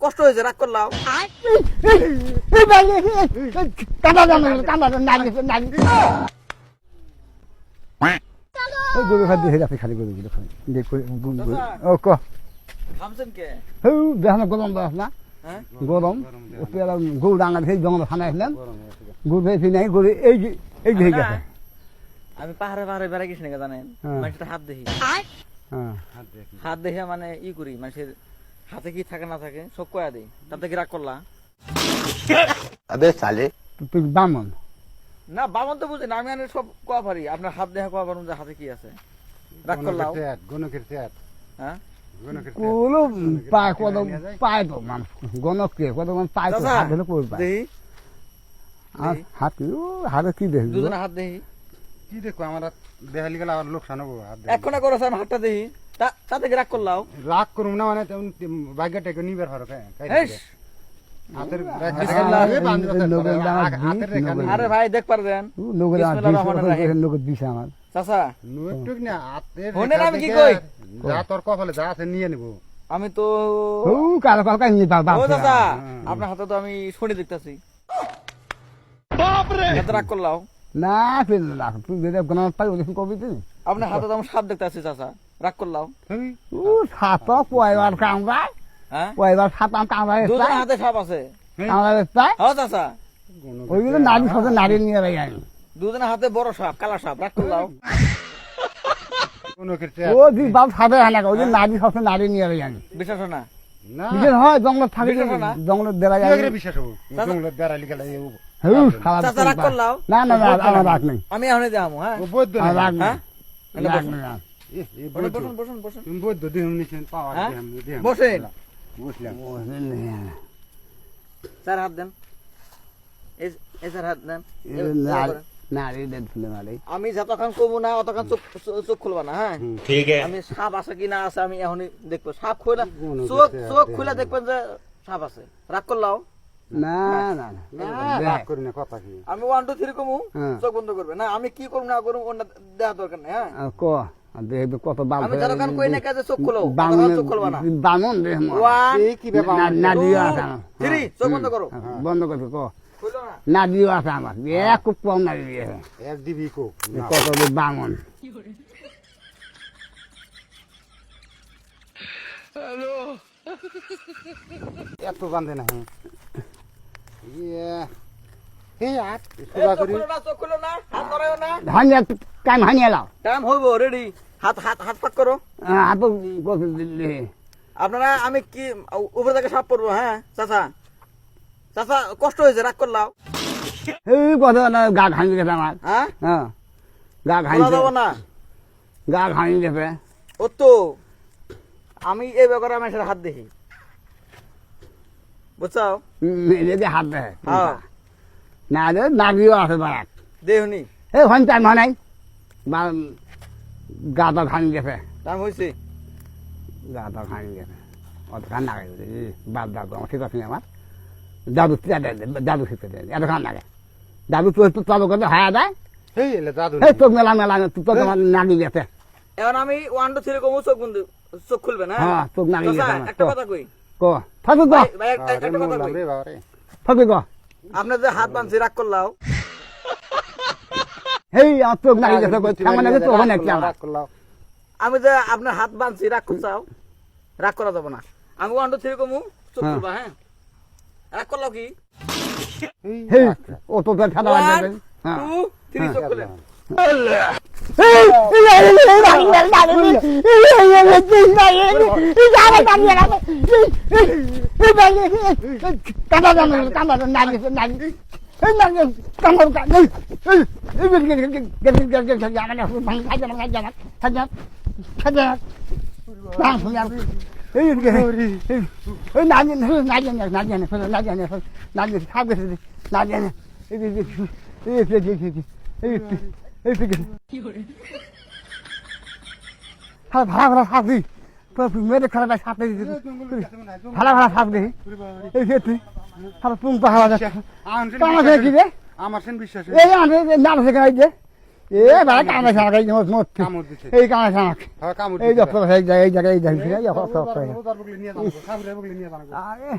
কষ্ট হয়েছে রাগ করলাম। গরু খাদ্য হয়ে যাচ্ছে খালি গরু থামছেন কে? দেখো গরম দেখ না হ্যাঁ গরম গরু ডাঙা সেই জঙ্গল খানা আসলাম গরু ভেসে নাই গরু এই যে হয়ে গেছে। আমি পাহাড়ে পাহাড়ে বেড়া গেছি নাকি জানেন, মানুষের হাত দেখি, হাত দেখে মানে ই করি, মানুষের হাতে কি থাকে না থাকে সব কয়া দিই, তাতে কি রাগ করলা? তুই বামন না বামন তো বুঝি না, আমি সব কোয়া পারি, আপনার হাত দেখা কোয়া পারুন যে হাতে কি আছে, রাগ করলাম। হ্যাঁ কোনো পায় কত পায় তো মানুষ গণকে কত পায় তো হাত ধরে কই পায় দেখি আর হাত হাতে কি দেখবি দুজনে হাত দেখি, কি দেখো আমার দেখালি গেলে আমার লোকসান হবো। এখন করেছে আমি হাতটা দেখি, তাতে কি রাগ করলাম? রাগ করুম না মানে ভাগ্যটাকে নিবার হরক আরে ভাই দেখ পারবেন দিছে আমার চাচা, আমি কি কই যা তোর কপালে যা আছে নিয়ে নিবো। আমি তো কালো কালো কাহিনী ও চাচা আপনার হাতে তো আমি শনি দেখতেছি, রাগ করলাম না তুই পাই কবি তুই আপনার হাতে তো আমি সাপ দেখতেছি চাচা, রাগ করলাম। সাপ কয়বার কামড়ায় হ্যাঁ কয়বার সাপ কামড়ায় দুজনের হাতে সাপ আছে, কামড়ায় পায় হ্যাঁ চাচা, ওইগুলো নারী সাথে নারী নিয়ে যাই আমি দুজনের হাতে বড় সাপ, কালা সাপ, রাগ করলাম। ও দি বাপ সাথে হয় না ওই যে নারী সাথে নারী নিয়ে যাই আমি বিশ্বাস হয় না? বিশেষ হয় জঙ্গল থাকে জঙ্গলের দেওয়া যায় বিশ্বাস হবো জঙ্গলের বেড়ালি গেলে চাচা রাগ করলাম। না না না আমার রাগ নেই আমি এখনই যাবো, হ্যাঁ বৈদ্য আমার রাগ নেই হ্যাঁ রাগ নেই আর। বসুন বসুন বসুন তুমি বৈদ্য দিহম নিছেন পাওয়া হ্যাঁ? দিহম বসেন, বুঝলাম। স্যার হাত দেন, এই স্যার হাত দেন, নারী দেন ফুলে মারি আমি যতক্ষণ কমু না অতক্ষণ চোখ খুলবা না, হ্যাঁ ঠিক আছে? আমি সাপ আছে কি না আছে আমি এখনই দেখবো, সাপ খুলে চোখ খুলে দেখবেন যে সাপ আছে, রাগ করলাও না না রাগ করি না কথা কি আমি 1 2 3 কমু, চোখ বন্ধ করবে না, আমি কি করব না করব ওটা দেখা দরকার নেই, হ্যাঁ ক দেখবে কত বাল আমি যতক্ষণ কই না কাজে চোখ খুলো, চোখ খুলবা না। বামন দেহ 1 কি ব্যাপার না দিও আছে 3 চোখ বন্ধ করো, বন্ধ করবে ক খুলো না। না দিও আছে আমার এক খুব কম না দিয়ে এক দিবি কো কত বামন এত বান্ধে না চোখ খুলো না, চোখ খুলো না, হাত ধরাও না, হানিয়া টাইম হানিয়া লাও টাইম হইব রেডি, হাত হাত হাত পাক করো। আপু কত দিলে আপনারা আমি কি উপরে থেকে সাপ পড়বো, হ্যাঁ চাচা, চাচা কষ্ট হয়েছে রাগ করলাম, এই কত না গা ঘানি গেছে আমার হ্যাঁ হ্যাঁ গা ঘানি বলা যাবো না, গা ঘানি গেছে ও তো আমি এই ব্যাপারে আমি হাত দেখি, বুঝছো? যদি হাত দেয় হ্যাঁ না রে নাগিও আছে বারাক দেহনি এই হন টাইম হয় নাই বা গাটা ঘানি গেছে টাইম হয়েছে, গাটা ঘানি গেছে অত খান লাগে বাদ দাদু আমার ঠিক আছে আমার দাদু দাদু শিখতে দেয় এত খান লাগে দাদু তোর তবে করতে হায়া দেয় এই এলে জাদু এই তোর মেলা মেলা তোর নাগি গেছে এখন আমি 1 2 3 কমু, চোখ বন্ধ, চোখ খুলবে না, হ্যাঁ তোর নাগি চাচা গেছে একটা কথা কই, ক থাকু ক ভাই একটা কথা কই, রে বাবা রে থাকু ক আপনার যে হাত বাঁধছি রাগ করলাও, হেই আর তোর নাগি গেছে কেমন লাগে তোর নাকি আমার রাগ করলাম আমি যে আপনার হাত বাঁধছি রাগ করছাও, রাগ করা যাবে না, আমি 1 2 3 কমু, চোখ খুলবা, হ্যাঁ রাগ করলাও কি হেই ও তো ঠাডা লাগে 1 2 3 চোখ খুলে, ভাড়া ভাড়া সাপ দিই মেয়েদের খারাপ সাপ দিই ভাড়া ভাড়া সাপ দিই এই ক্ষেত্রে তুমি পাহাড় কি রে আমার সেন বিশ্বাস এই নাম শেখাই যে এ ভাই কামড়াইছে আমাকে এই মোট কামড় দিছে এই কামড়াইছে আমাকে হ্যাঁ কামড় এই দিছে ডক্টর এই জায়গায় এই জায়গায় এই জায়গায় রোজার বগলে নিয়ে যাবো সামনে বগলে নিয়ে যাবো আরে